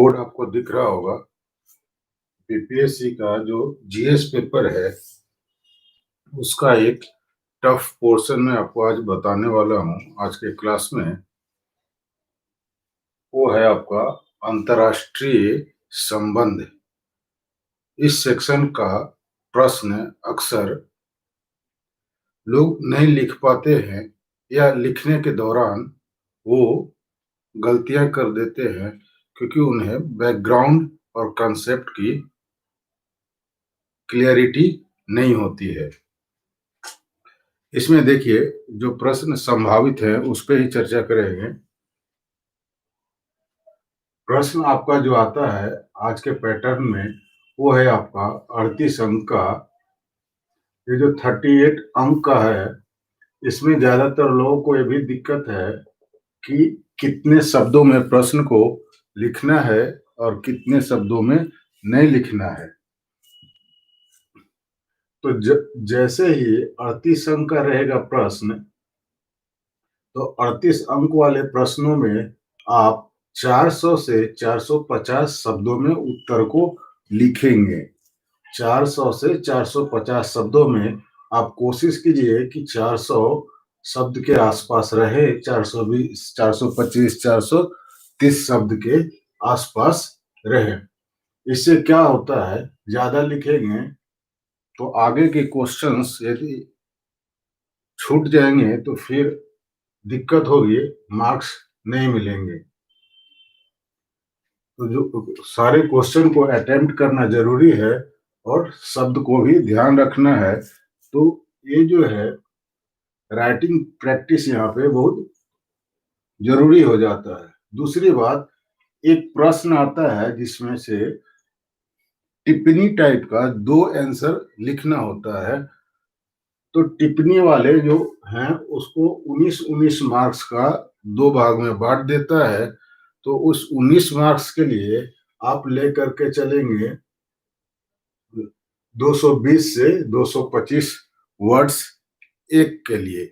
Board आपको दिख रहा होगा। बीपीएससी का जो जीएस पेपर है उसका एक टफ पोर्शन में आपको आज बताने वाला हूँ आज के क्लास में। वो है आपका अंतर्राष्ट्रीय संबंध। इस सेक्शन का प्रश्न अक्सर लोग नहीं लिख पाते हैं या लिखने के दौरान वो गलतियां कर देते हैं क्योंकि उन्हें बैकग्राउंड और कंसेप्ट की क्लियरिटी नहीं होती है। इसमें देखिए जो प्रश्न संभावित है उस पर ही चर्चा करेंगे। प्रश्न आपका जो आता है आज के पैटर्न में वो है आपका 38 अंक का। ये जो 38 अंक का है इसमें ज्यादातर लोगों को ये भी दिक्कत है कि कितने शब्दों में प्रश्न को लिखना है और कितने शब्दों में नहीं लिखना है। तो जैसे ही 38 अंक का रहेगा प्रश्न, तो 38 अंक वाले प्रश्नों में आप 400 से 450 शब्दों में उत्तर को लिखेंगे। 400 से 450 शब्दों में आप कोशिश कीजिए कि 400 शब्द के आसपास रहे। 420, 425, 430 शब्द के आसपास रहे। इससे क्या होता है, ज्यादा लिखेंगे तो आगे के क्वेश्चंस यदि छूट जाएंगे तो फिर दिक्कत होगी, मार्क्स नहीं मिलेंगे। तो जो सारे क्वेश्चन को अटेम्प्ट करना जरूरी है और शब्द को भी ध्यान रखना है। तो ये जो है राइटिंग प्रैक्टिस यहाँ पे बहुत जरूरी हो जाता है। दूसरी बात, एक प्रश्न आता है जिसमें से टिप्पणी टाइप का 2 आंसर लिखना होता है। तो टिप्पणी वाले जो हैं उसको 19-19 मार्क्स का 2 भाग में बांट देता है। तो उस 19 मार्क्स के लिए आप लेकर के चलेंगे 220 से 225 वर्ड्स एक के लिए।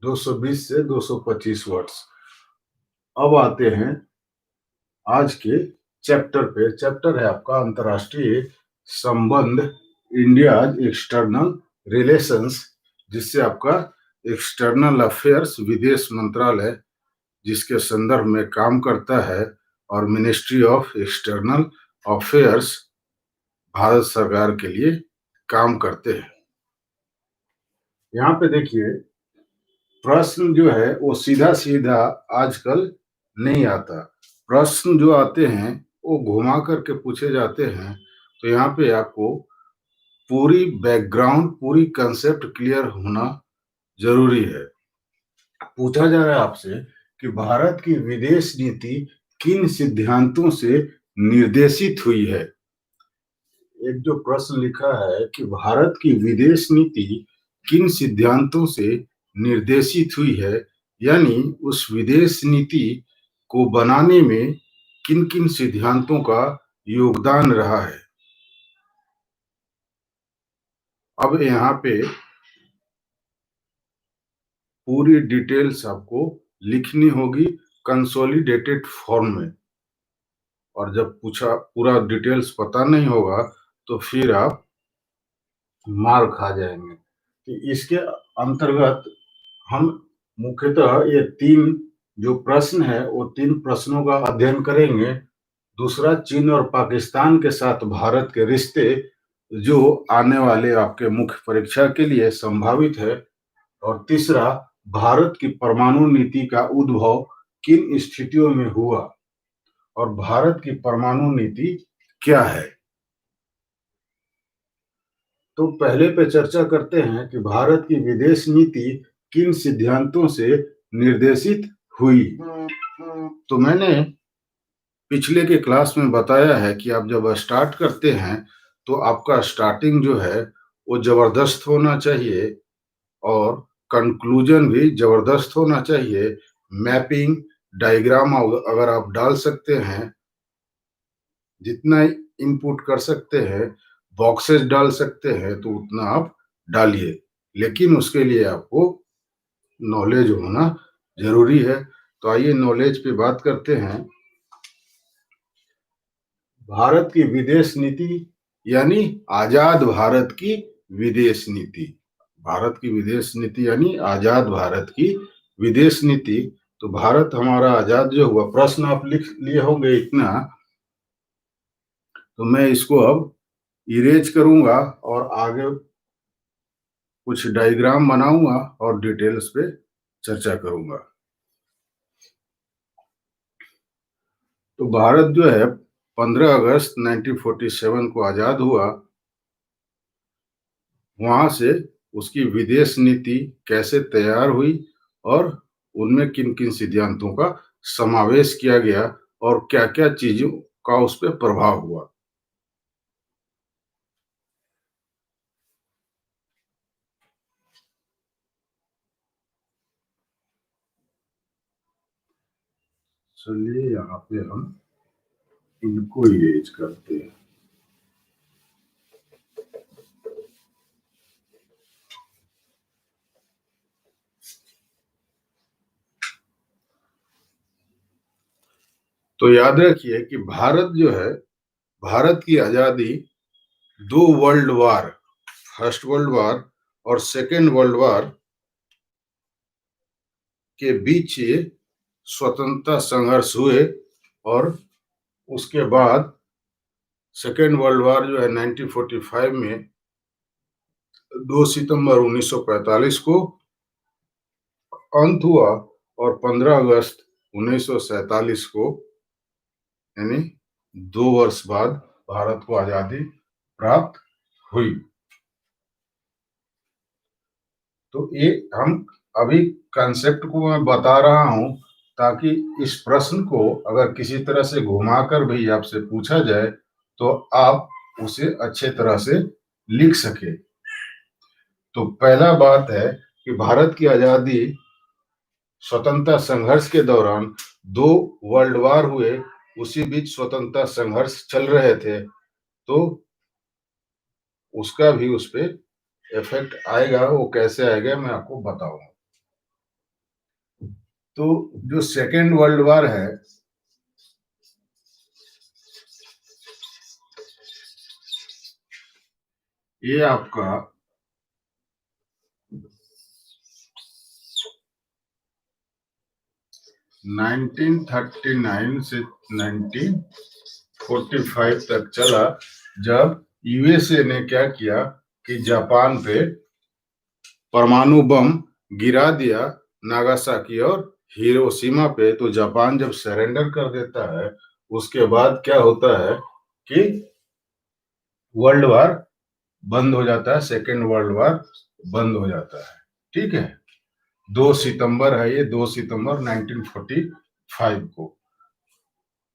220 से 225 वर्ड्स। अब आते हैं आज के चैप्टर पे। चैप्टर है आपका अंतर्राष्ट्रीय संबंध, इंडिया एक्सटर्नल रिलेशंस, जिससे आपका एक्सटर्नल अफेयर्स विदेश मंत्रालय जिसके संदर्भ में काम करता है और ministry of external affairs Bharat सरकार के लिए काम करते हैं। यहाँ पे देखिए प्रश्न जो है वो सीधा सीधा आजकल नहीं आता। प्रश्न जो आते हैं वो घुमा करके पूछे जाते हैं। तो यहाँ पे आपको पूरी बैकग्राउंड, पूरी कंसेप्ट क्लियर होना जरूरी है। पूछा जा रहा है आपसे कि भारत की विदेश नीति किन सिद्धांतों से निर्देशित हुई है। एक जो प्रश्न लिखा है कि भारत की विदेश नीति किन सिद्धांतों से निर्देशित हुई है, यानी उस विदेश नीति को बनाने में किन किन सिद्धांतों का योगदान रहा है। अब यहाँ पे पूरी डिटेल्स आपको लिखनी होगी कंसोलिडेटेड फॉर्म में। और जब पूरा डिटेल्स पता नहीं होगा तो फिर आप मार खा जाएंगे। कि इसके अंतर्गत हम मुख्यतः ये 3 जो प्रश्न है वो 3 प्रश्नों का अध्ययन करेंगे। दूसरा, चीन और पाकिस्तान के साथ भारत के रिश्ते जो आने वाले आपके मुख्य परीक्षा के लिए संभावित है। और तीसरा, भारत की परमाणु नीति का उद्भव किन स्थितियों में हुआ और भारत की परमाणु नीति क्या है। तो पहले पे चर्चा करते हैं कि भारत की विदेश नीति किन सिद्धांतों से निर्देशित हुई। तो मैंने पिछले के क्लास में बताया है कि आप जब स्टार्ट करते हैं तो आपका स्टार्टिंग जो है वो जबरदस्त होना चाहिए और कंक्लूजन भी जबरदस्त होना चाहिए। मैपिंग, डायग्राम अगर आप डाल सकते हैं, जितना इनपुट कर सकते हैं, बॉक्सेस डाल सकते हैं तो उतना आप डालिए। लेकिन उसके लिए आपको नॉलेज होना जरूरी है। तो आइए नॉलेज पे बात करते हैं। भारत की विदेश नीति यानी आजाद भारत की विदेश नीति। भारत की विदेश नीति यानी आजाद भारत की विदेश नीति। तो भारत हमारा आजाद जो हुआ, प्रश्न आप लिख लिए होंगे इतना, तो मैं इसको अब इरेज करूंगा और आगे कुछ डायग्राम बनाऊंगा और डिटेल्स पे चर्चा करूंगा। तो भारत जो है 15 अगस्त 1947 को आजाद हुआ। वहां से उसकी विदेश नीति कैसे तैयार हुई और उनमें किन किन सिद्धांतों का समावेश किया गया और क्या क्या चीजों का उस पर प्रभाव हुआ। चलिए यहाँ पे हम इनको इरेज करते हैं। तो याद रखिए कि भारत जो है, भारत की आजादी दो world war, first world war और सेकेंड वर्ल्ड वार के बीच ये स्वतंत्रता संघर्ष हुए, और उसके बाद सेकेंड वर्ल्ड वार जो है 1945 में 2 सितंबर 1945 को अंत हुआ और 15 अगस्त 1947 को, यानी 2 वर्ष बाद भारत को आजादी प्राप्त हुई। तो ये हम अभी कंसेप्ट को मैं बता रहा हूं ताकि इस प्रश्न को अगर किसी तरह से घुमाकर भी आपसे पूछा जाए तो आप उसे अच्छे तरह से लिख सके। तो पहला बात है कि भारत की आजादी स्वतंत्रता संघर्ष के दौरान 2 वर्ल्ड वार हुए, उसी बीच स्वतंत्रता संघर्ष चल रहे थे, तो उसका भी उस पर इफेक्ट आएगा। वो कैसे आएगा मैं आपको बताऊंगा। तो जो सेकेंड वर्ल्ड वार है, ये आपका 1939 से 1945 तक चला, जब यूएसए ने क्या किया कि जापान पे परमाणु बम गिरा दिया, नागासाकी और हिरोशिमा पे। तो जापान जब सरेंडर कर देता है, उसके बाद क्या होता है कि वर्ल्ड वार बंद हो जाता है, सेकेंड वर्ल्ड वार बंद हो जाता है। ठीक है, 2 सितंबर है ये, 2 सितंबर 1945 को।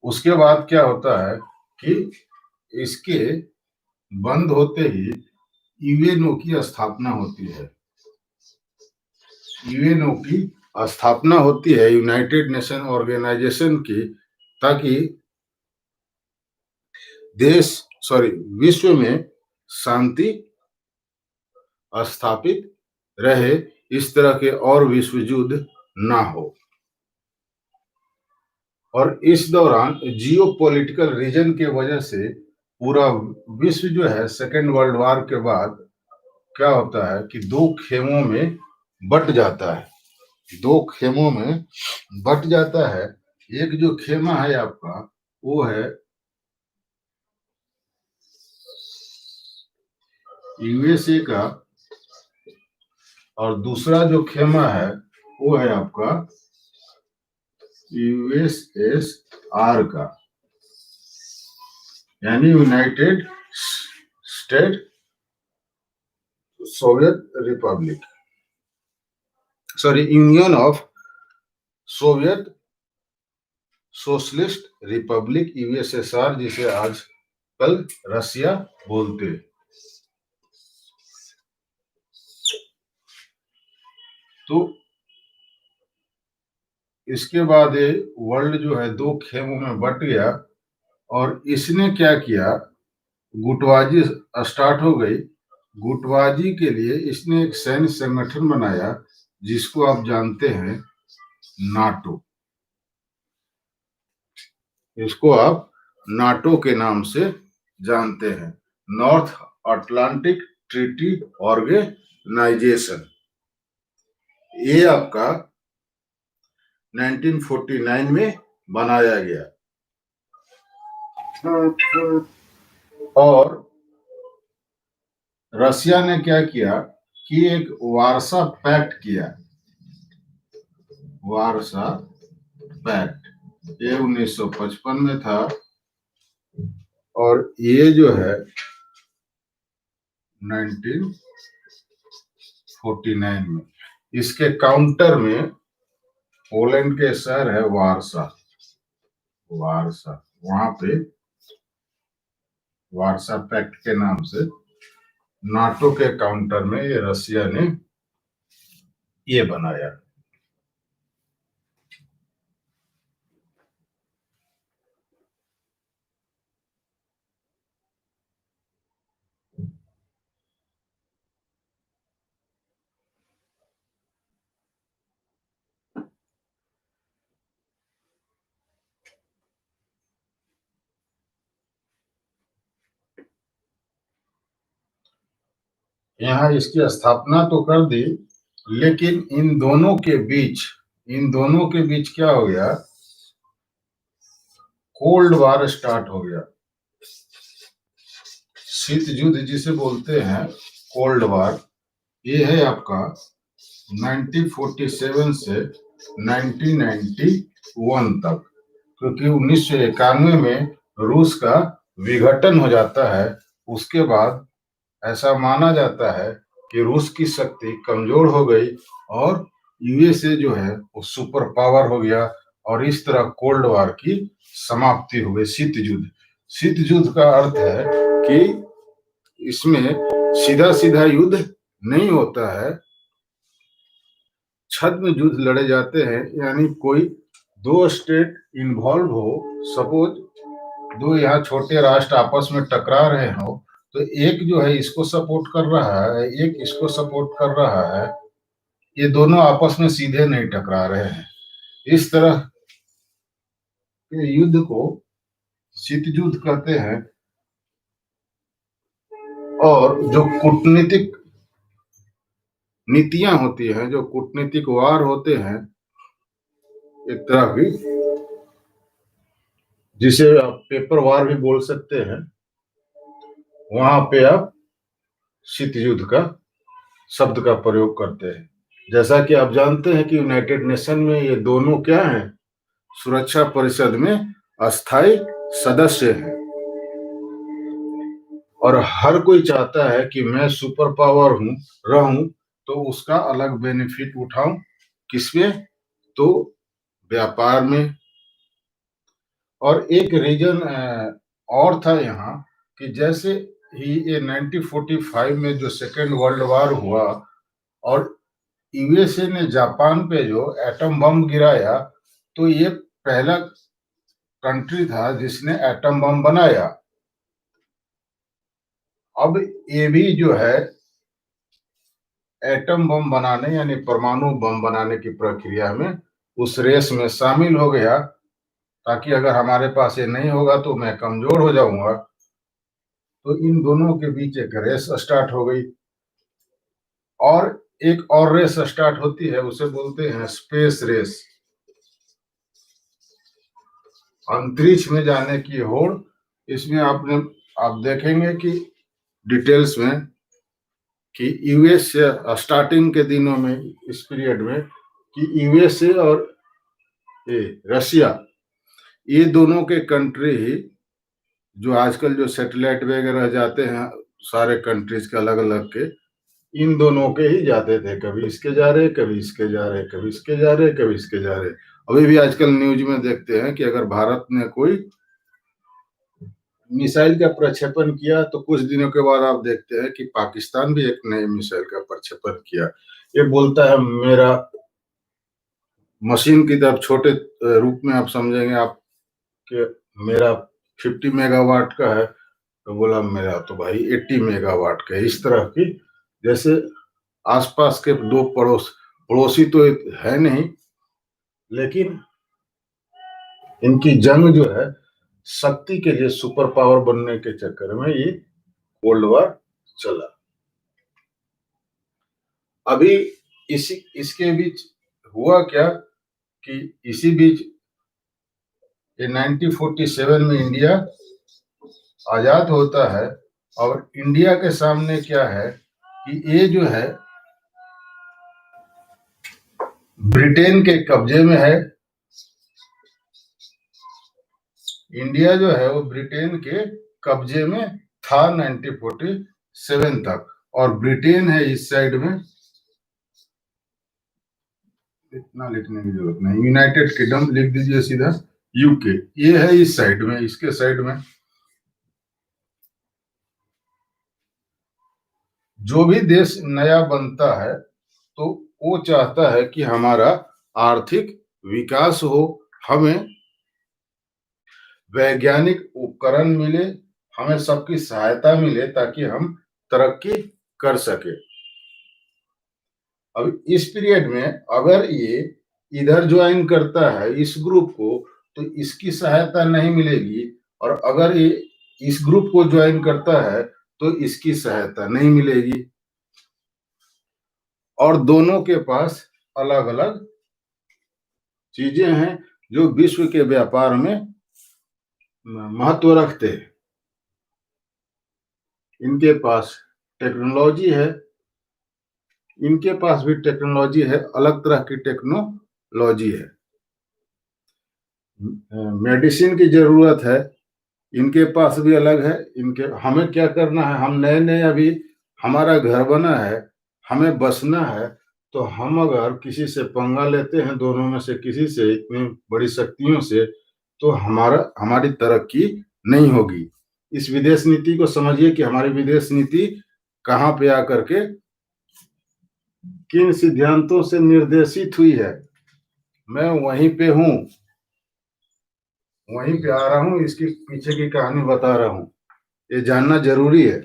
उसके बाद क्या होता है कि इसके बंद होते ही यूएनओ की स्थापना होती है। यूएनओ की स्थापना होती है, यूनाइटेड नेशन ऑर्गेनाइजेशन की, ताकि विश्व में शांति स्थापित रहे, इस तरह के और विश्व युद्ध ना हो। और इस दौरान जियो पॉलिटिकल रीजन के वजह से पूरा विश्व जो है सेकेंड वर्ल्ड वार के बाद क्या होता है कि 2 खेमों में बट जाता है। 2 खेमों में बट जाता है। एक जो खेमा है आपका वो है यूएसए का, और दूसरा जो खेमा है वो है आपका यूएसएसआर का, यानी United state Soviet Republic, sorry union of Soviet socialist Republic, USSR, जिसे आजकल रसिया बोलते। तो इसके बाद ये वर्ल्ड जो है 2 खेमों में बट गया, और इसने क्या किया, गुटबाजी स्टार्ट हो गई। गुटबाजी के लिए इसने एक सैन्य संगठन बनाया जिसको आप जानते हैं नाटो। इसको आप नाटो के नाम से जानते हैं, नॉर्थ अटलांटिक ट्रीटी ऑर्गेनाइजेशन। ये आपका 1949 में बनाया गया। और रशिया ने क्या किया कि एक वार्सा पैक्ट किया। वार्सा पैक्ट ये 1955 में था, और ये जो है 1949 में। इसके काउंटर में पोलैंड के शहर है वार्सा। वार्सा, वहां पे वार्सा पैक्ट के नाम से नाटो के काउंटर में ये रशिया ने ये बनाया। यहाँ इसकी स्थापना तो कर दी, लेकिन इन दोनों के बीच क्या हो गया, कोल्ड वार स्टार्ट हो गया। शीत युद्ध जिसे बोलते हैं, कोल्ड वार, ये है आपका 1947 से 1991 तक। क्योंकि 1991 में रूस का विघटन हो जाता है, उसके बाद ऐसा माना जाता है कि रूस की शक्ति कमजोर हो गई और यूएसए जो है वो सुपर पावर हो गया, और इस तरह कोल्ड वार की समाप्ति हो गई। शीत युद्ध का अर्थ है कि इसमें सीधा सीधा युद्ध नहीं होता है, छद्म युद्ध लड़े जाते हैं। यानी कोई दो स्टेट इन्वॉल्व हो, सपोज दो यहाँ छोटे राष्ट्र आपस में टकरा रहे हो, तो एक जो है इसको सपोर्ट कर रहा है, एक इसको सपोर्ट कर रहा है, ये दोनों आपस में सीधे नहीं टकरा रहे हैं। इस तरह के युद्ध को शीत युद्ध कहते हैं। और जो कूटनीतिक नीतियां होती हैं, जो कूटनीतिक वार होते हैं, एक तरह की, जिसे आप पेपर वार भी बोल सकते हैं, वहां पे आप शीत युद्ध का शब्द का प्रयोग करते हैं। जैसा कि आप जानते हैं कि यूनाइटेड नेशन में ये दोनों क्या हैं, सुरक्षा परिषद में अस्थायी सदस्य हैं। और हर कोई चाहता है कि मैं सुपर पावर रहूं, तो उसका अलग बेनिफिट उठाऊं। किसमें? तो व्यापार में। और एक रीजन और था यहाँ कि जैसे ही ये 1945 में जो सेकेंड वर्ल्ड वार हुआ और यूएसए ने जापान पे जो एटम बम गिराया, तो ये पहला कंट्री था जिसने एटम बम बनाया। अब ये भी जो है एटम बम बनाने यानी परमाणु बम बनाने की प्रक्रिया में उस रेस में शामिल हो गया, ताकि अगर हमारे पास ये नहीं होगा तो मैं कमजोर हो जाऊंगा। तो इन दोनों के बीच एक रेस स्टार्ट हो गई। और एक और रेस स्टार्ट होती है, उसे बोलते हैं स्पेस रेस, अंतरिक्ष में जाने की होड़। इसमें आप देखेंगे कि डिटेल्स में कि यूएस स्टार्टिंग के दिनों में, इस पीरियड में, कि यूएसए और रशिया, ये दोनों के कंट्री ही, जो आजकल जो सैटेलाइट वगैरह जाते हैं सारे कंट्रीज के अलग अलग के, इन दोनों के ही जाते थे। कभी इसके जा रहे, कभी इसके जा रहे, कभी इसके जा रहे, कभी इसके जा रहे। अभी भी आजकल न्यूज में देखते हैं कि अगर भारत ने कोई मिसाइल का प्रक्षेपण किया, तो कुछ दिनों के बाद आप देखते हैं कि पाकिस्तान भी एक नए मिसाइल का प्रक्षेपण किया। ये बोलता है मेरा, मशीन की तरफ छोटे रूप में आप समझेंगे आप कि मेरा 50 मेगावाट का है, तो बोला मेरा तो भाई 80 मेगावाट का है। इस तरह की, जैसे आसपास के दो पड़ोसी तो है नहीं, लेकिन इनकी जंग जो है शक्ति के लिए सुपर पावर बनने के चक्कर में ये कोल्ड वॉर चला। अभी इसके बीच हुआ क्या कि इसी बीच 1947 में इंडिया आजाद होता है और इंडिया के सामने क्या है कि ये जो है ब्रिटेन के कब्जे में है। इंडिया जो है वो ब्रिटेन के कब्जे में था 1947 तक, और ब्रिटेन है इस साइड में, इतना लिखने की जरूरत नहीं, यूनाइटेड किंगडम लिख दीजिए सीधा, यूके ये है इस साइड में, इसके साइड में। जो भी देश नया बनता है तो वो चाहता है कि हमारा आर्थिक विकास हो, हमें वैज्ञानिक उपकरण मिले, हमें सबकी सहायता मिले ताकि हम तरक्की कर सके। अब इस पीरियड में अगर ये इधर ज्वाइन करता है इस ग्रुप को तो इसकी सहायता नहीं मिलेगी, और अगर ये इस ग्रुप को ज्वाइन करता है तो इसकी सहायता नहीं मिलेगी, और दोनों के पास अलग अलग चीजें हैं जो विश्व के व्यापार में महत्व रखते हैं। इनके पास टेक्नोलॉजी है, इनके पास भी टेक्नोलॉजी है, अलग तरह की टेक्नोलॉजी है। मेडिसिन की जरूरत है, इनके पास भी अलग है। इनके हमें क्या करना है, हम नए नए अभी हमारा घर बना है, हमें बसना है, तो हम अगर किसी से पंगा लेते हैं, दोनों में से किसी से, इतनी बड़ी शक्तियों से, तो हमारी तरक्की नहीं होगी। इस विदेश नीति को समझिए कि हमारी विदेश नीति कहाँ पे आकर के किन सिद्धांतों से निर्देशित हुई है। मैं वहीं पे हूं, वहीं पे आ रहा हूं, इसके पीछे की कहानी बता रहा हूं, ये जानना जरूरी है।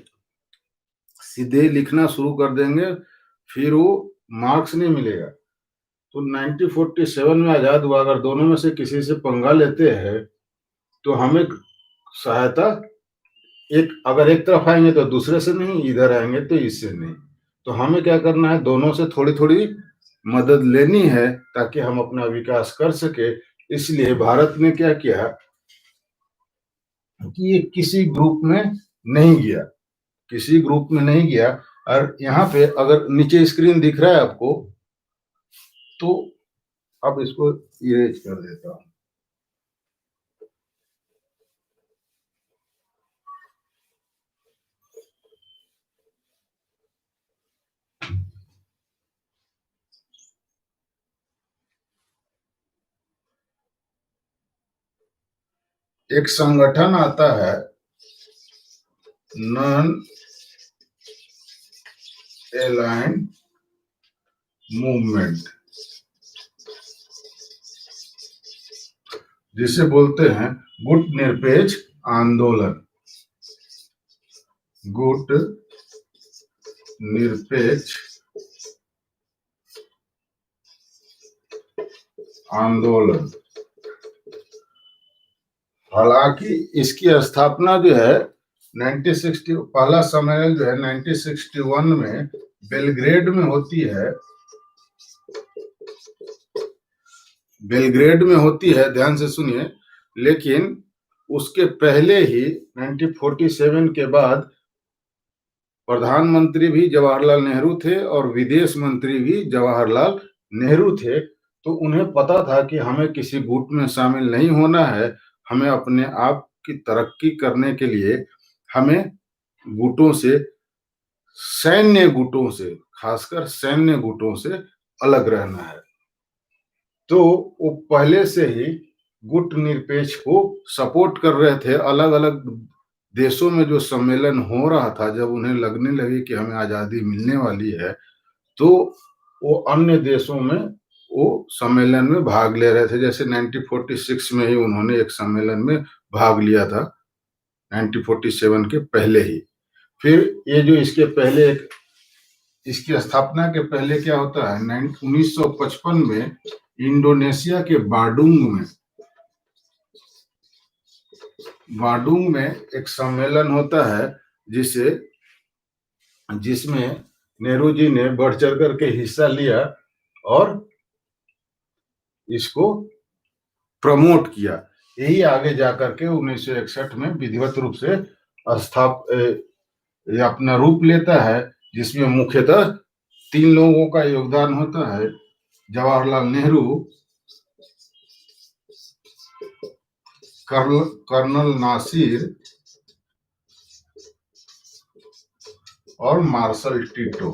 सीधे लिखना शुरू कर देंगे फिर वो मार्क्स नहीं मिलेगा। तो 1947 में आजाद हुआ, अगर दोनों में से किसी से पंगा लेते हैं तो हमें सहायता अगर एक तरफ आएंगे तो दूसरे से नहीं, इधर आएंगे तो इससे नहीं, तो हमें क्या करना है, दोनों से थोड़ी थोड़ी मदद लेनी है ताकि हम अपना विकास कर सके। इसलिए भारत ने क्या किया कि ये किसी ग्रुप में नहीं गया, किसी ग्रुप में नहीं गया। और यहाँ पे अगर नीचे स्क्रीन दिख रहा है आपको, तो अब इसको इरेज कर देता हूं। एक संगठन आता है नॉन अलाइंड मूवमेंट, जिसे बोलते हैं गुट निरपेक्ष आंदोलन। गुट निरपेक्ष आंदोलन। हालांकि इसकी स्थापना जो है 1960, पहला सम्मेलन जो है 1961 में बेलग्रेड में होती है, बेलग्रेड में होती है, ध्यान से सुनिए। लेकिन उसके पहले ही 1947 के बाद प्रधानमंत्री भी जवाहरलाल नेहरू थे और विदेश मंत्री भी जवाहरलाल नेहरू थे, तो उन्हें पता था कि हमें किसी गुट में शामिल नहीं होना है। हमें अपने आप की तरक्की करने के लिए हमें गुटों से, सैन्य गुटों से, खासकर सैन्य गुटों से अलग रहना है। तो वो पहले से ही गुट निरपेक्ष को सपोर्ट कर रहे थे। अलग अलग देशों में जो सम्मेलन हो रहा था, जब उन्हें लगने लगे कि हमें आजादी मिलने वाली है, तो वो अन्य देशों में वो सम्मेलन में भाग ले रहे थे। जैसे 1946 में ही उन्होंने एक सम्मेलन में भाग लिया था, 1947 के पहले ही। फिर ये जो इसके पहले इसकी स्थापना के पहले क्या होता है, 1955 में इंडोनेशिया के बाडुंग में बाडुंग में एक सम्मेलन होता है जिसमें नेहरू जी ने बढ़ चढ़ करके हिस्सा लिया और इसको प्रमोट किया। यही आगे जाकर के 1961 में विधिवत रूप से अपना रूप लेता है, जिसमें मुख्यतः 3 लोगों का योगदान होता है: जवाहरलाल नेहरू, कर्नल नासिर और मार्शल टीटो।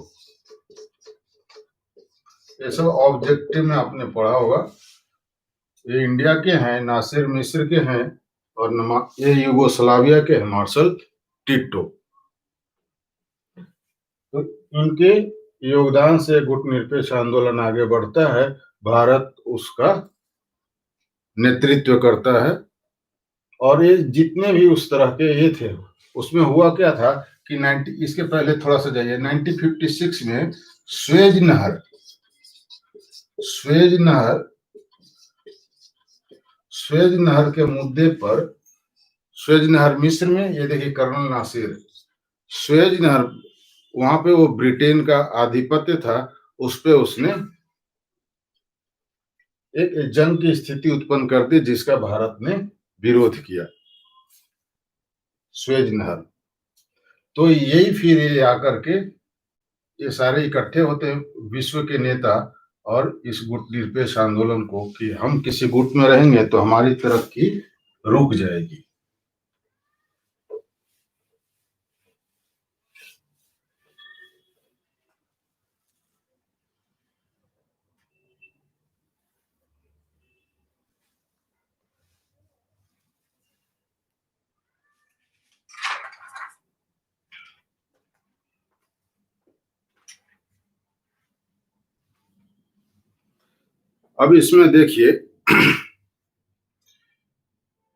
ये सब ऑब्जेक्टिव में आपने पढ़ा होगा। ये इंडिया के हैं, नासिर मिस्र के हैं, और ये यूगोस्लाविया के हैं, मार्शल टीटो। तो इनके योगदान से गुटनिरपेक्ष आंदोलन आगे बढ़ता है, भारत उसका नेतृत्व करता है। और ये जितने भी उस तरह के ये थे, उसमें हुआ क्या था कि इसके पहले थोड़ा सा जाइए, 1956 में स्वेज नहर के मुद्दे पर, स्वेज नहर मिस्र में, ये देखिए कर्नल नासिर, स्वेज नहर वहां पे वो ब्रिटेन का आधिपत्य था, उस पे उसने एक जंग की स्थिति उत्पन्न कर दी, जिसका भारत ने विरोध किया, स्वेज नहर। तो यही फिर ये आकर के ये सारे इकट्ठे होते हैं विश्व के नेता, और इस गुटनिरपेक्ष आंदोलन को कि हम किसी गुट में रहेंगे तो हमारी तरक्की रुक जाएगी। अब इसमें देखिए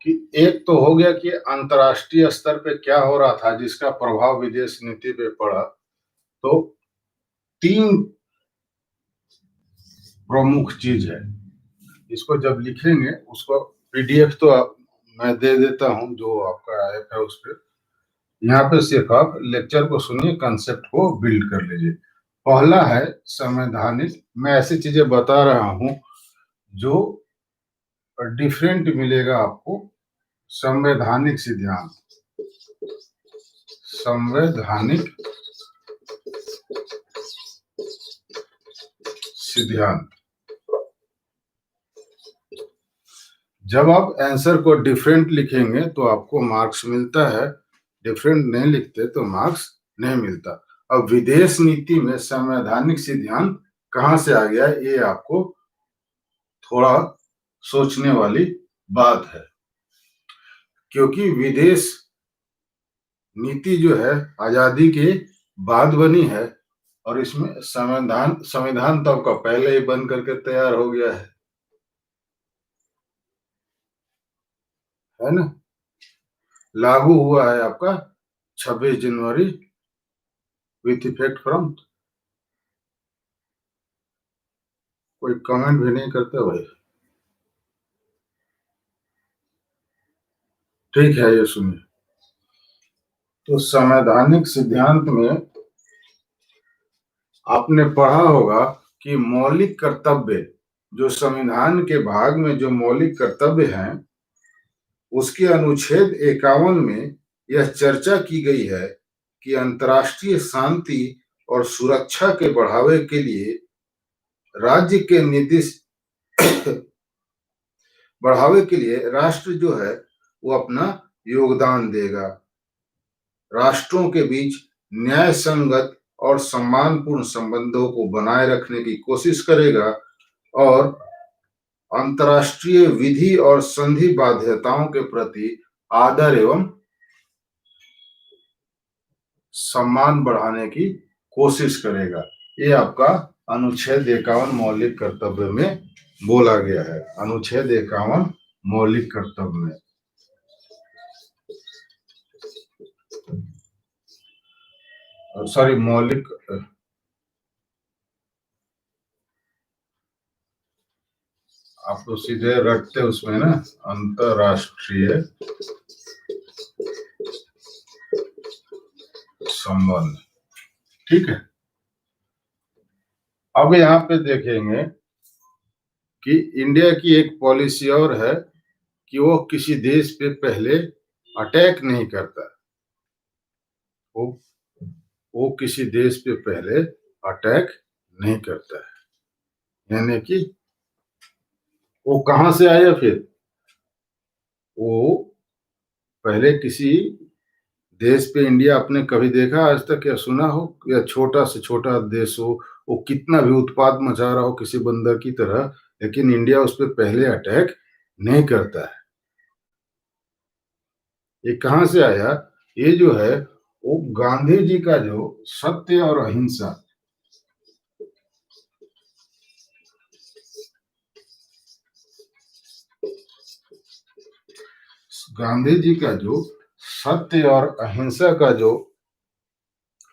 कि एक तो हो गया कि अंतर्राष्ट्रीय स्तर पे क्या हो रहा था, जिसका प्रभाव विदेश नीति पे पड़ा। तो 3 प्रमुख चीज है, इसको जब लिखेंगे, उसको पीडीएफ तो मैं दे देता हूं, जो आपका ऐप है उस पर। यहाँ पे सिर्फ आप लेक्चर को सुनिए, कंसेप्ट को बिल्ड कर लीजिए। पहला है संवैधानिक, मैं ऐसी चीजें बता रहा हूं जो डिफरेंट मिलेगा आपको। संवैधानिक सिद्धांत, संवैधानिक सिद्धांत। जब आप आंसर को डिफरेंट लिखेंगे तो आपको मार्क्स मिलता है, डिफरेंट नहीं लिखते तो मार्क्स नहीं मिलता। अब विदेश नीति में संवैधानिक सिद्धांत कहां से आ गया, ये आपको थोड़ा सोचने वाली बात है, क्योंकि विदेश नीति जो है आजादी के बाद बनी है, और इसमें संविधान तो आपका पहले ही बन करके तैयार हो गया है ना। लागू हुआ है आपका 26 जनवरी विथ इफेक्ट फ्रॉम, कोई कमेंट भी नहीं करते भाई। ठीक है, ये सुनिए। तो संवैधानिक सिद्धांत में आपने पढ़ा होगा कि मौलिक कर्तव्य, जो संविधान के भाग में जो मौलिक कर्तव्य हैं, उसके अनुच्छेद 51 में यह चर्चा की गई है कि अंतर्राष्ट्रीय शांति और सुरक्षा के बढ़ावे के लिए राज्य के निर्दिष्ट बढ़ावे के लिए राष्ट्र जो है वो अपना योगदान देगा, राष्ट्रों के बीच न्याय संगत और सम्मानपूर्ण संबंधों को बनाए रखने की कोशिश करेगा, और अंतर्राष्ट्रीय विधि और संधि बाध्यताओं के प्रति आदर एवं सम्मान बढ़ाने की कोशिश करेगा। ये आपका अनुच्छेद 51 मौलिक कर्तव्य में बोला गया है। अनुच्छेद 51 मौलिक कर्तव्य में, सॉरी मौलिक, आप तो सीधे रखते उसमें ना, अंतर्राष्ट्रीय संबंध। ठीक है, अब यहाँ पे देखेंगे कि इंडिया की एक पॉलिसी और है कि वो किसी देश पे पहले अटैक नहीं करता। वो वो किसी देश पे पहले अटैक नहीं करता है, यानी कि वो कहां से आया, फिर वो पहले किसी देश पे इंडिया आपने कभी देखा आज तक या सुना हो, या छोटा से छोटा देश हो, वो कितना भी उत्पात मचा रहा हो किसी बंदर की तरह, लेकिन इंडिया उस पर पहले अटैक नहीं करता है। ये कहां से आया? ये जो है वो गांधी जी का जो सत्य और अहिंसा, गांधी जी का जो सत्य और अहिंसा का जो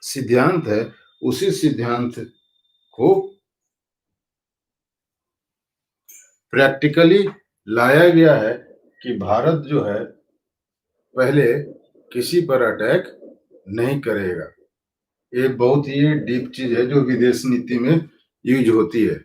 सिद्धांत है, उसी सिद्धांत को प्रैक्टिकली लाया गया है कि भारत जो है पहले किसी पर अटैक नहीं करेगा। ये बहुत ही डीप चीज है जो विदेश नीति में यूज होती है।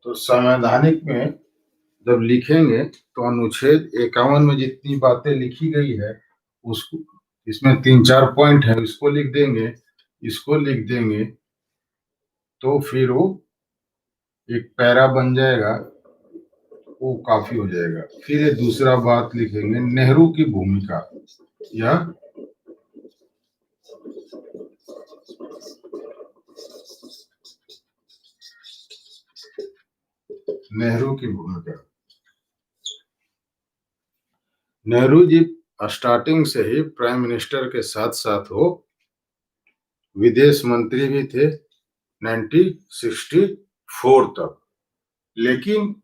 तो संवैधानिक में जब लिखेंगे तो अनुच्छेद 51 में जितनी बातें लिखी गई है उसको, इसमें 3-4 पॉइंट है, इसको लिख देंगे, इसको लिख देंगे, तो फिर वो एक पैरा बन जाएगा, वो काफी हो जाएगा। फिर ये दूसरा बात लिखेंगे, नेहरू की भूमिका, या नेहरू की भूमिका। नेहरू जी स्टार्टिंग से ही प्राइम मिनिस्टर के साथ साथ वो विदेश मंत्री भी थे 1964 तक। लेकिन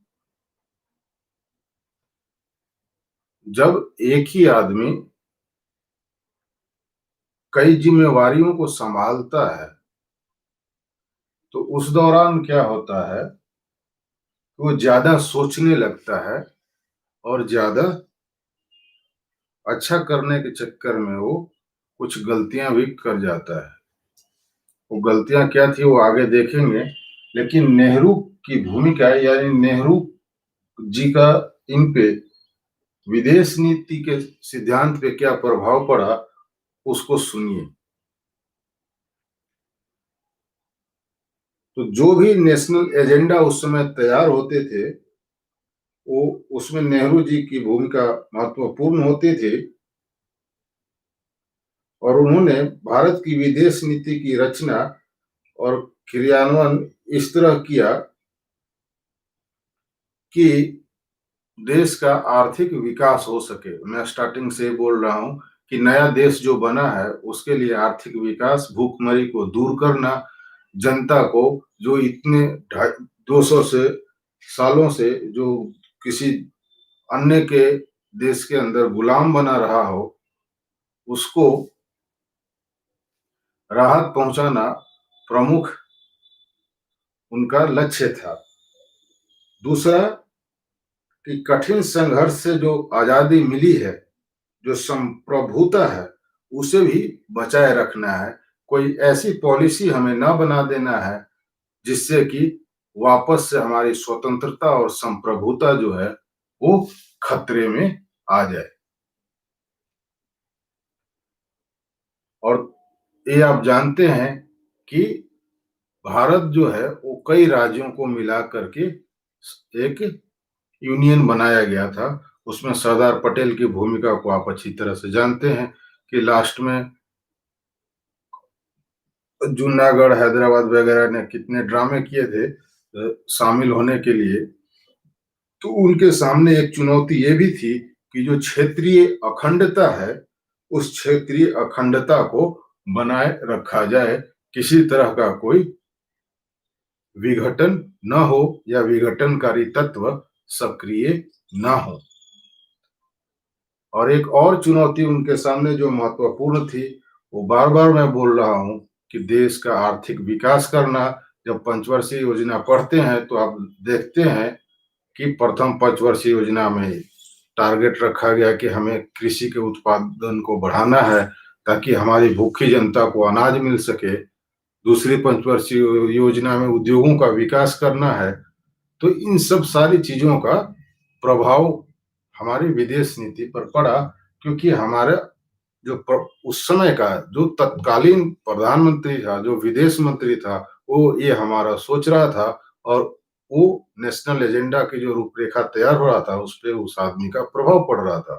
जब एक ही आदमी कई जिम्मेवारियों को संभालता है तो उस दौरान क्या होता है, वो ज्यादा सोचने लगता है और ज्यादा अच्छा करने के चक्कर में वो कुछ गलतियां भी कर जाता है। वो गलतियां क्या थी वो आगे देखेंगे, लेकिन नेहरू की भूमिका यानी नेहरू जी का इन पे विदेश नीति के सिद्धांत पे क्या प्रभाव पड़ा उसको सुनिए। तो जो भी नेशनल एजेंडा उस समय तैयार होते थे वो उसमें नेहरू जी की भूमिका महत्वपूर्ण होती थी, और उन्होंने भारत की विदेश नीति की रचना और क्रियान्वयन इस तरह किया कि देश का आर्थिक विकास हो सके। मैं स्टार्टिंग से बोल रहा हूं कि नया देश जो बना है उसके लिए आर्थिक विकास, भूखमरी को दूर करना, जनता को जो इतने 200 से सालों से जो किसी अन्य के देश के अंदर गुलाम बना रहा हो उसको राहत पहुंचाना प्रमुख उनका लक्ष्य था। दूसरा कि कठिन संघर्ष से जो आजादी मिली है, जो संप्रभुता है, उसे भी बचाए रखना है। कोई ऐसी पॉलिसी हमें ना बना देना है जिससे कि वापस से हमारी स्वतंत्रता और संप्रभुता जो है वो खतरे में आ जाए। और ये आप जानते हैं कि भारत जो है वो कई राज्यों को मिला करके एक यूनियन बनाया गया था। उसमें सरदार पटेल की भूमिका को आप अच्छी तरह से जानते हैं कि लास्ट में जूनागढ़, हैदराबाद वगैरह ने कितने ड्रामे किए थे शामिल होने के लिए। तो उनके सामने एक चुनौती ये भी थी कि जो क्षेत्रीय अखंडता है उस क्षेत्रीय अखंडता को बनाए रखा जाए, किसी तरह का कोई विघटन न हो या विघटनकारी तत्व सक्रिय न हो। और एक और चुनौती उनके सामने जो महत्वपूर्ण थी, वो बार बार मैं बोल रहा हूं कि देश का आर्थिक विकास करना। जब पंचवर्षीय योजना पढ़ते हैं तो आप देखते हैं कि प्रथम पंचवर्षीय योजना में टारगेट रखा गया कि हमें कृषि के उत्पादन को बढ़ाना है ताकि हमारी भूखी जनता को अनाज मिल सके। दूसरी पंचवर्षीय योजना में उद्योगों का विकास करना है। तो इन सब सारी चीजों का प्रभाव हमारी विदेश नीति पर पड़ा, क्योंकि हमारे जो उस समय का जो तत्कालीन प्रधानमंत्री था, जो विदेश मंत्री था, वो ये हमारा सोच रहा था और वो नेशनल एजेंडा की जो रूपरेखा तैयार हो रहा था उस पर उस आदमी का प्रभाव पड़ रहा था।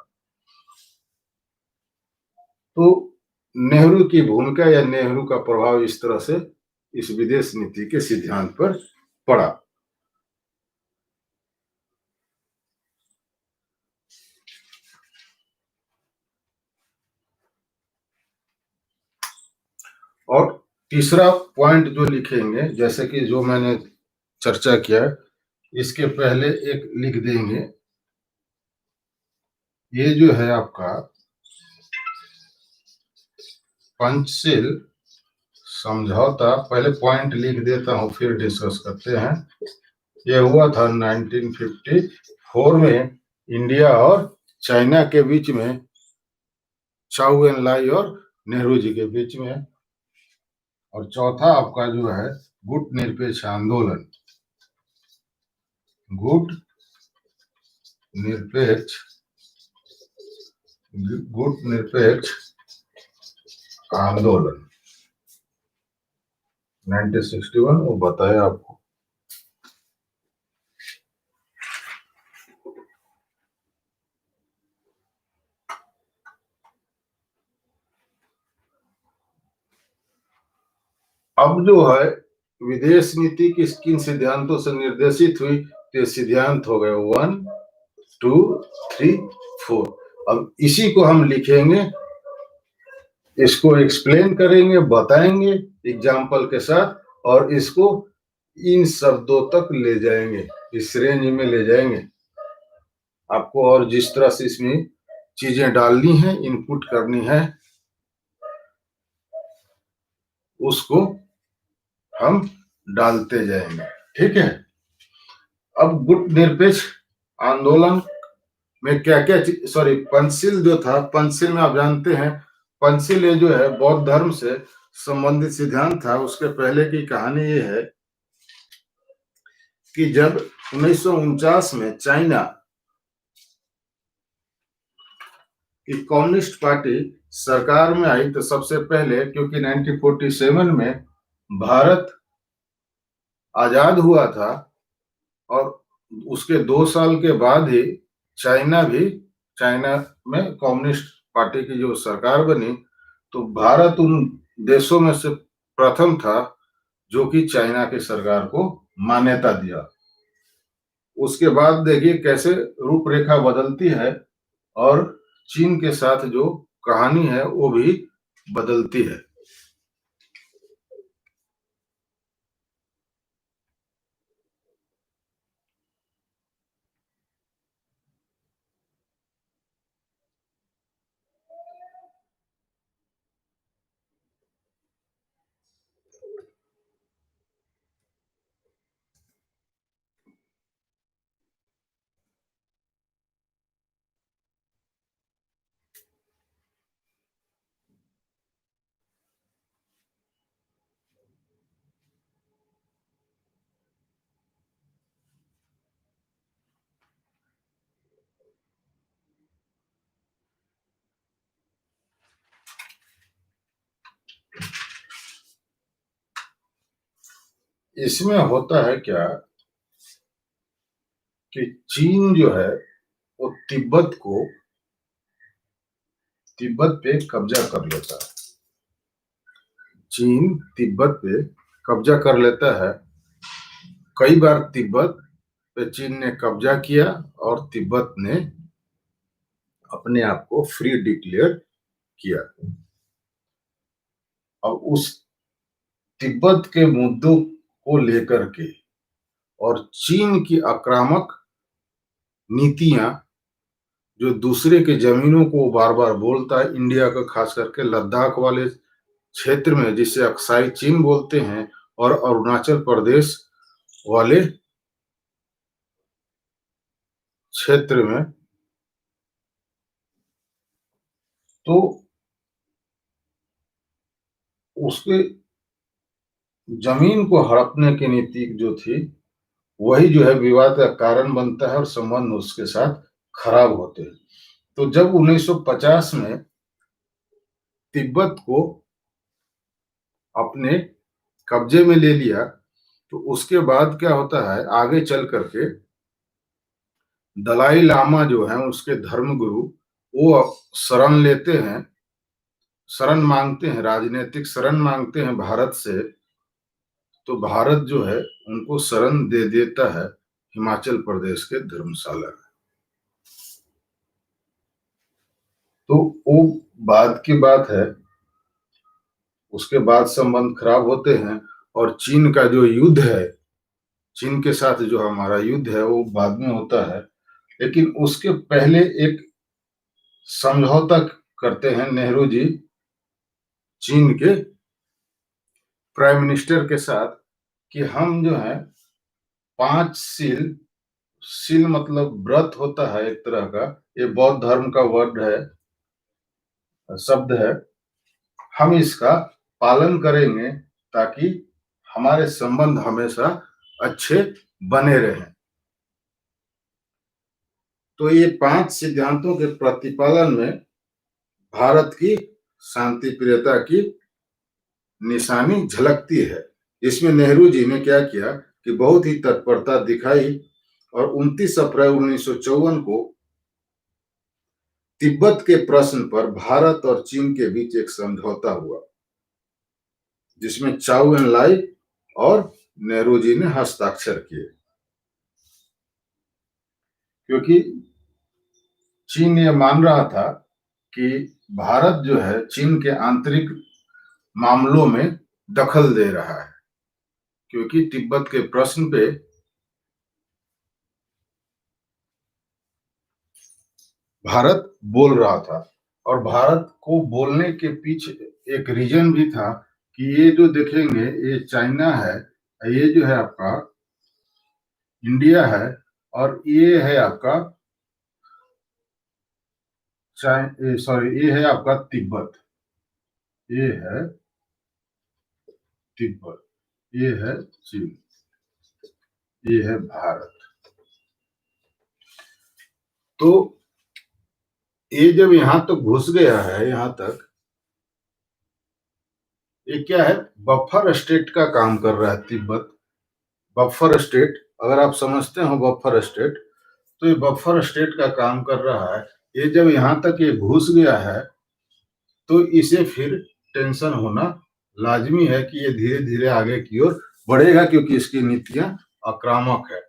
तो नेहरू की भूमिका या नेहरू का प्रभाव इस तरह से इस विदेश नीति के सिद्धांत पर पड़ा। और तीसरा पॉइंट जो लिखेंगे, जैसे कि जो मैंने चर्चा किया, इसके पहले एक लिख देंगे, ये जो है आपका पंचशील समझौता। पहले पॉइंट लिख देता हूं फिर डिस्कस करते हैं। ये हुआ था 1954 में इंडिया और चाइना के बीच में, चाउ एन लाई और नेहरू जी के बीच में। और चौथा आपका जो है गुट निरपेक्ष आंदोलन, गुट निरपेक्ष आंदोलन 1961, वो बताया आपको। अब जो है विदेश नीति किन सिद्धांतों से निर्देशित हुई, तो ये सिद्धांत हो गए 1, 2, 3, 4। अब इसी को हम लिखेंगे, इसको एक्सप्लेन करेंगे, बताएंगे एग्जाम्पल के साथ, और इसको इन शब्दों तक ले जाएंगे, इस रेंज में ले जाएंगे आपको। और जिस तरह से इसमें चीजें डालनी है, इनपुट करनी है, उसको हम डालते जाएंगे। ठीक है। अब गुट निरपेक्ष आंदोलन में क्या क्या चीज, सॉरी, पंचशील जो था, पंचशील में आप जानते हैं, पंचशील ये जो है बौद्ध धर्म से संबंधित सिद्धांत था। उसके पहले की कहानी ये है कि जब 1949 में चाइना की कम्युनिस्ट पार्टी सरकार में आई, तो सबसे पहले, क्योंकि 1947 में भारत आजाद हुआ था और उसके 2 साल के बाद ही चाइना में कम्युनिस्ट पार्टी की जो सरकार बनी, तो भारत उन देशों में से प्रथम था जो कि चाइना की सरकार को मान्यता दिया। उसके बाद देखिए कैसे रूपरेखा बदलती है और चीन के साथ जो कहानी है वो भी बदलती है। इसमें होता है क्या कि चीन जो है वो तिब्बत पे कब्जा कर लेता है। चीन तिब्बत पे कब्जा कर लेता है। कई बार तिब्बत पे चीन ने कब्जा किया और तिब्बत ने अपने आप को फ्री डिक्लेयर किया। अब उस तिब्बत के मुद्दों को लेकर के और चीन की आक्रामक नीतियां, जो दूसरे के जमीनों को बार बार बोलता है, इंडिया का खास करके लद्दाख वाले क्षेत्र में जिसे अक्साई चीन बोलते हैं, और अरुणाचल प्रदेश वाले क्षेत्र में, तो उसके जमीन को हड़पने की नीति जो थी वही जो है विवाद का कारण बनता है और संबंध उसके साथ खराब होते हैं। तो जब 1950 में तिब्बत को अपने कब्जे में ले लिया, तो उसके बाद क्या होता है, आगे चल करके दलाई लामा जो है उसके धर्मगुरु, वो शरण लेते हैं, शरण मांगते हैं, राजनीतिक शरण मांगते हैं भारत से। तो भारत जो है उनको शरण दे देता है हिमाचल प्रदेश के धर्मशाला में। तो वो बाद की बात है, उसके बाद संबंध खराब होते हैं और चीन का जो युद्ध है, चीन के साथ जो हमारा युद्ध है वो बाद में होता है। लेकिन उसके पहले एक समझौता करते हैं नेहरू जी चीन के प्राइम मिनिस्टर के साथ कि हम जो है 5 सील, सील मतलब व्रत होता है एक तरह का, ये बौद्ध धर्म का वर्ड है, शब्द है, हम इसका पालन करेंगे ताकि हमारे संबंध हमेशा अच्छे बने रहें। तो ये 5 सिद्धांतों के प्रतिपालन में भारत की शांति प्रियता की निशानी झलकती है। इसमें नेहरू जी ने क्या किया कि बहुत ही तत्परता दिखाई और 29 अप्रैल 1954 को तिब्बत के प्रश्न पर भारत और चीन के बीच एक समझौता हुआ, जिसमें चाउ एन लाई और नेहरू जी ने हस्ताक्षर किए। क्योंकि चीन ये मान रहा था कि भारत जो है चीन के आंतरिक मामलों में दखल दे रहा है, क्योंकि तिब्बत के प्रश्न पे भारत बोल रहा था। और भारत को बोलने के पीछे एक रीजन भी था कि ये जो देखेंगे, ये चाइना है, ये जो है आपका इंडिया है, और ये है आपका सॉरी, ये है आपका तिब्बत, ये है तिब्बत, ये है चीन, ये है भारत। तो ये जब यहां तक घुस गया है, यहां तक ये क्या है, बफर स्टेट का काम कर रहा है तिब्बत। बफर स्टेट, अगर आप समझते हो बफर स्टेट, तो ये बफर स्टेट का काम कर रहा है। ये जब यहां तक ये घुस गया है, तो इसे फिर टेंशन होना लाजमी है कि ये धीरे धीरे आगे की ओर बढ़ेगा, क्योंकि इसकी नीतियां आक्रामक है।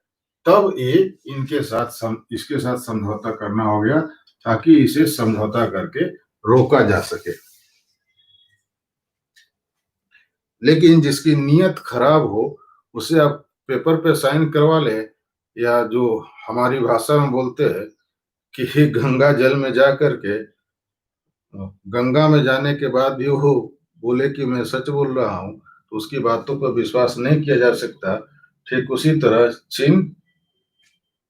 तब ये इसके साथ समझौता करना हो गया, ताकि इसे समझौता करके रोका जा सके। लेकिन जिसकी नीयत खराब हो, उसे आप पेपर पे साइन करवा ले, या जो हमारी भाषा में बोलते हैं कि गंगा जल में जा करके, गंगा में जाने के बाद भी वो बोले कि मैं सच बोल रहा हूं, तो उसकी बातों पर विश्वास नहीं किया जा सकता। ठीक उसी तरह चीन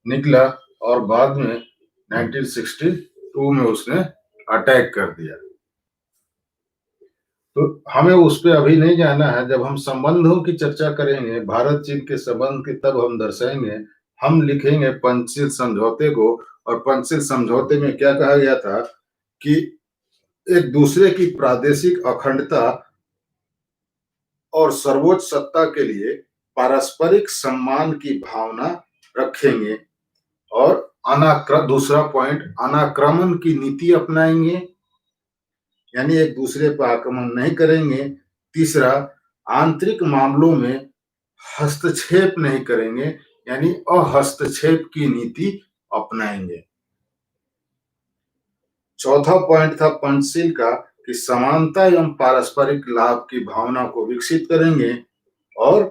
निकला और बाद में 1962 में उसने अटैक कर दिया। तो हमें उस पर अभी नहीं जाना है। जब हम संबंधों की चर्चा करेंगे, भारत चीन के संबंध की, तब हम दर्शाएंगे, हम लिखेंगे पंचशील समझौते को। और पंचशील समझौते में क्या कहा गया था कि एक दूसरे की प्रादेशिक अखंडता और सर्वोच्च सत्ता के लिए पारस्परिक सम्मान की भावना रखेंगे, और दूसरा पॉइंट, अनाक्रमण की नीति अपनाएंगे, यानी एक दूसरे पर आक्रमण नहीं करेंगे। तीसरा, आंतरिक मामलों में हस्तक्षेप नहीं करेंगे, यानी अहस्तक्षेप की नीति अपनाएंगे। चौथा पॉइंट था पंचशील का कि समानता एवं पारस्परिक लाभ की भावना को विकसित करेंगे। और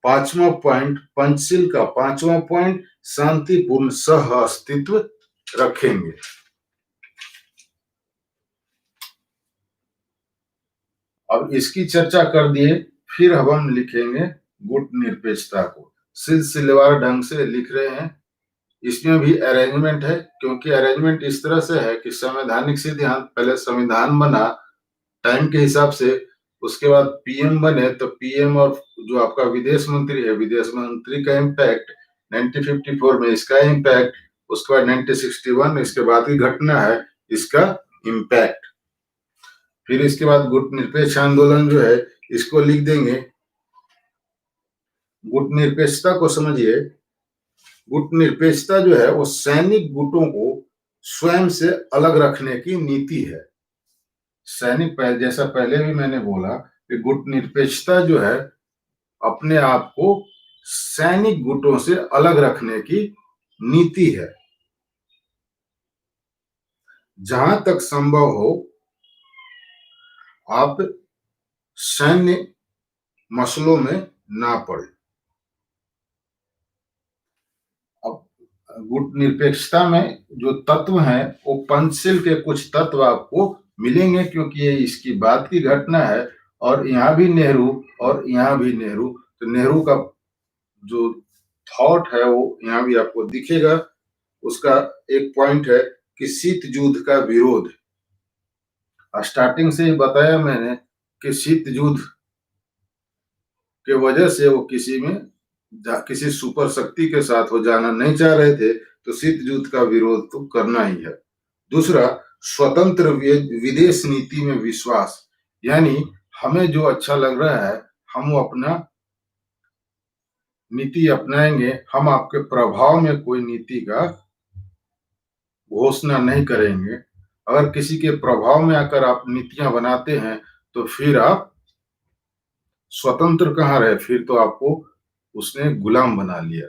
5वां पॉइंट, पंचशील का 5वां पॉइंट, शांतिपूर्ण सह अस्तित्व रखेंगे। अब इसकी चर्चा कर दिए, फिर अब हम लिखेंगे गुट निरपेक्षता को। सिलसिलेवार ढंग से लिख रहे हैं। इसमें भी अरेंजमेंट है, क्योंकि अरेंजमेंट इस तरह से है कि संवैधानिक सिद्धांत, पहले संविधान बना टाइम के हिसाब से, उसके बाद पीएम बने, तो पीएम और जो आपका विदेश मंत्री है, विदेश मंत्री का इम्पैक्ट 1954 में, इसका इम्पैक्ट, उसके बाद 1961 इसके बाद की घटना है, इसका इम्पैक्ट। फिर इसके बाद गुट निरपेक्ष आंदोलन जो है, इसको लिख देंगे। गुट निरपेक्षता को समझिए। गुट निरपेक्षता जो है वो सैनिक गुटों को स्वयं से अलग रखने की नीति है। सैनिक, जैसा पहले भी मैंने बोला कि गुट निरपेक्षता जो है अपने आप को सैनिक गुटों से अलग रखने की नीति है। जहां तक संभव हो आप सैन्य मसलों में ना पड़े। अब गुट निरपेक्षता में जो तत्व हैं वो पंचशील के कुछ तत्व आपको मिलेंगे, क्योंकि ये इसकी बात की घटना है, और यहाँ भी नेहरू और यहाँ भी नेहरू, तो नेहरू का जो थॉट है वो यहाँ भी आपको दिखेगा। उसका एक पॉइंट है कि शीत युद्ध का विरोध। स्टार्टिंग से ही बताया मैंने कि शीत युद्ध के वजह से वो किसी सुपर शक्ति के साथ वो जाना नहीं चाह रहे थे, तो शीत युद्ध का विरोध तो करना ही है। दूसरा, स्वतंत्र विदेश नीति में विश्वास, यानी हमें जो अच्छा लग रहा है हम वो अपना नीति अपनाएंगे, हम आपके प्रभाव में कोई नीति का घोषणा नहीं करेंगे। अगर किसी के प्रभाव में आकर आप नीतियां बनाते हैं तो फिर आप स्वतंत्र कहाँ रहे, फिर तो आपको उसने गुलाम बना लिया।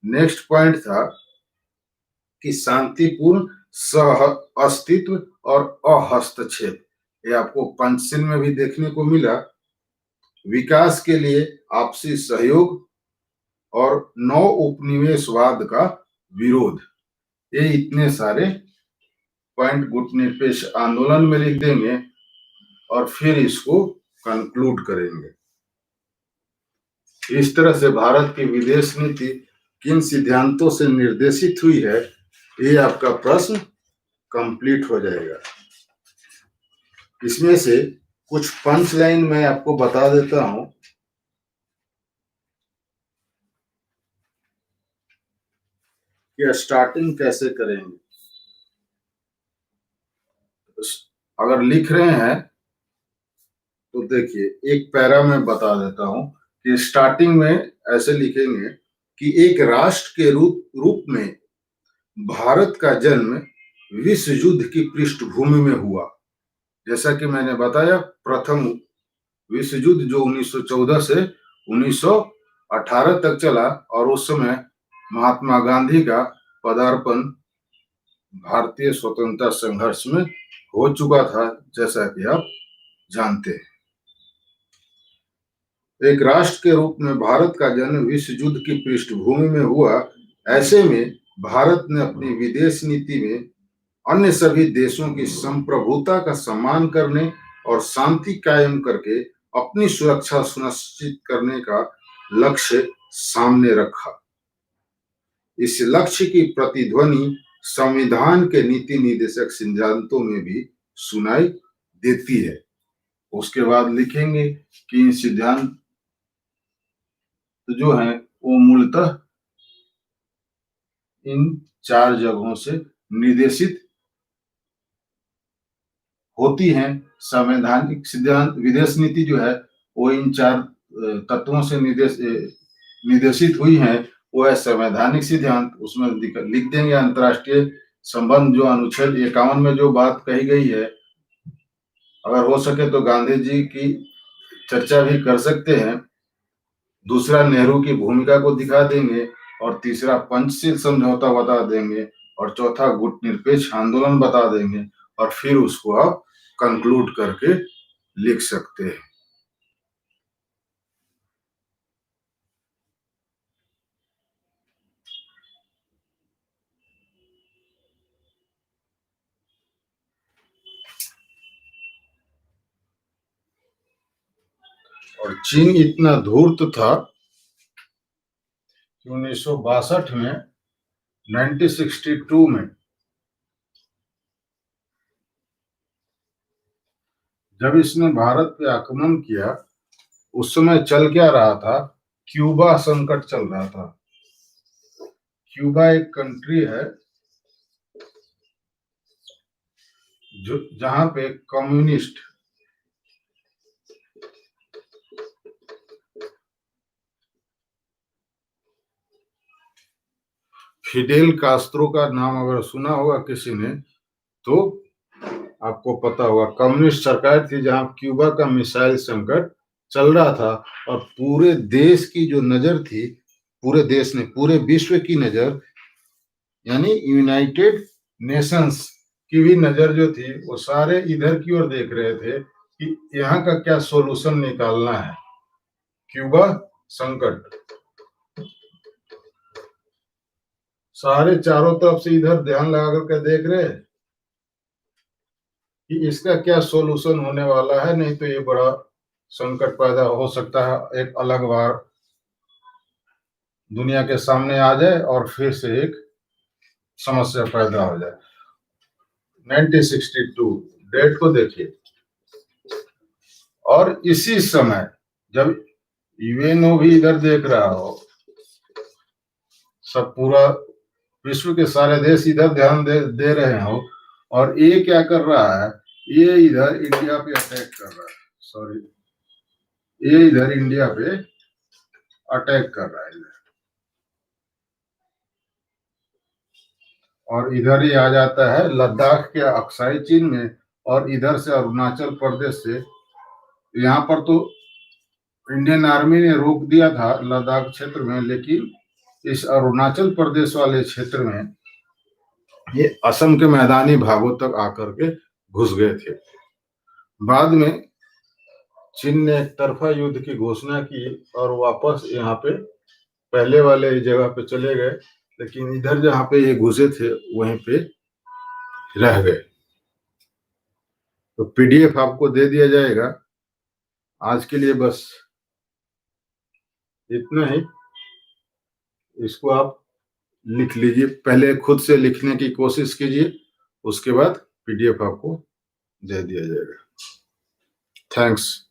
नेक्स्ट पॉइंट था कि शांतिपूर्ण सह अस्तित्व और अहस्तक्षेप। ये आपको पंचशील में भी देखने को मिला। विकास के लिए आपसी सहयोग और नव उपनिवेशवाद का विरोध। ये इतने सारे पॉइंट गुट निरपेक्ष आंदोलन में लिख देंगे और फिर इसको कंक्लूड करेंगे। इस तरह से भारत की विदेश नीति किन सिद्धांतों से निर्देशित हुई है, ये आपका प्रश्न कंप्लीट हो जाएगा। इसमें से कुछ पंच लाइन मैं आपको बता देता हूं कि स्टार्टिंग कैसे करेंगे। अगर लिख रहे हैं तो देखिए, एक पैरा में बता देता हूं कि स्टार्टिंग में ऐसे लिखेंगे कि एक राष्ट्र के रूप में भारत का जन्म विश्व युद्ध की पृष्ठभूमि में हुआ। जैसा कि मैंने बताया, प्रथम विश्व युद्ध जो 1914 से 1918 तक चला, और उस समय महात्मा गांधी का पदार्पण भारतीय स्वतंत्रता संघर्ष में हो चुका था, जैसा कि आप जानते हैं। एक राष्ट्र के रूप में भारत का जन्म विश्व युद्ध की पृष्ठभूमि में हुआ। ऐसे में भारत ने अपनी विदेश नीति में अन्य सभी देशों की संप्रभुता का सम्मान करने और शांति कायम करके अपनी सुरक्षा सुनिश्चित करने का लक्ष्य सामने रखा। इस लक्ष्य की प्रतिध्वनि संविधान के नीति निर्देशक सिद्धांतों में भी सुनाई देती है। उसके बाद लिखेंगे कि इन सिद्धांत जो है वो मूलतः इन 4 जगहों से निर्देशित होती हैं। संवैधानिक सिद्धांत, विदेश नीति जो है वो इन 4 तत्वों से निर्देशित हुई है। वो है संवैधानिक सिद्धांत, उसमें लिख देंगे अंतर्राष्ट्रीय संबंध, जो अनुच्छेद 51 में जो बात कही गई है, अगर हो सके तो गांधी जी की चर्चा भी कर सकते हैं। दूसरा, नेहरू की भूमिका को दिखा देंगे, और तीसरा पंचशील समझौता बता देंगे, और चौथा गुट निरपेक्ष आंदोलन बता देंगे, और फिर उसको आप कंक्लूड करके लिख सकते हैं। और चीन इतना धूर्त था कि 1962 में 1962 में जब इसने भारत पे आक्रमण किया, उस समय चल क्या रहा था, क्यूबा संकट चल रहा था। क्यूबा एक कंट्री है जो जहां पे कम्युनिस्ट फिडेल कास्त्रो का नाम अगर सुना होगा किसी ने तो आपको पता होगा। कम्युनिस्ट सरकार थी जहां क्यूबा का मिसाइल संकट चल रहा था और पूरे देश की जो नजर थी, पूरे देश ने, पूरे विश्व की नजर, यानी यूनाइटेड नेशंस की भी नजर जो थी वो सारे इधर की ओर देख रहे थे कि यहाँ का क्या सॉल्यूशन निकालना है। क्यूबा संकट, सारे चारों तरफ से इधर ध्यान लगा करके देख रहे हैं कि इसका क्या सॉल्यूशन होने वाला है, नहीं तो ये बड़ा संकट पैदा हो सकता है, एक अलग बार दुनिया के सामने आ जाए और फिर से एक समस्या पैदा हो जाए। 1962 डेट को देखिए। और इसी समय जब यूएनओ भी इधर देख रहा हो, सब पूरा विश्व के सारे देश इधर ध्यान दे रहे हो, और ये क्या कर रहा है, ये इधर इंडिया पे अटैक कर रहा है, सॉरी, ये इधर इंडिया पे अटैक कर रहा है और इधर ही आ जाता है लद्दाख के अक्साई चीन में, और इधर से अरुणाचल प्रदेश से। यहाँ पर तो इंडियन आर्मी ने रोक दिया था लद्दाख क्षेत्र में, लेकिन इस अरुणाचल प्रदेश वाले क्षेत्र में ये असम के मैदानी भागों तक आकर के घुस गए थे। बाद में चीन ने एक तरफा युद्ध की घोषणा की और वापस यहाँ पे पहले वाले जगह पे चले गए, लेकिन इधर जहाँ पे ये घुसे थे वहीं पे रह गए। तो पीडीएफ आपको दे दिया जाएगा। आज के लिए बस इतना ही। इसको आप लिख लीजिए, पहले खुद से लिखने की कोशिश कीजिए, उसके बाद पीडीएफ आपको दे दिया जाएगा। थैंक्स।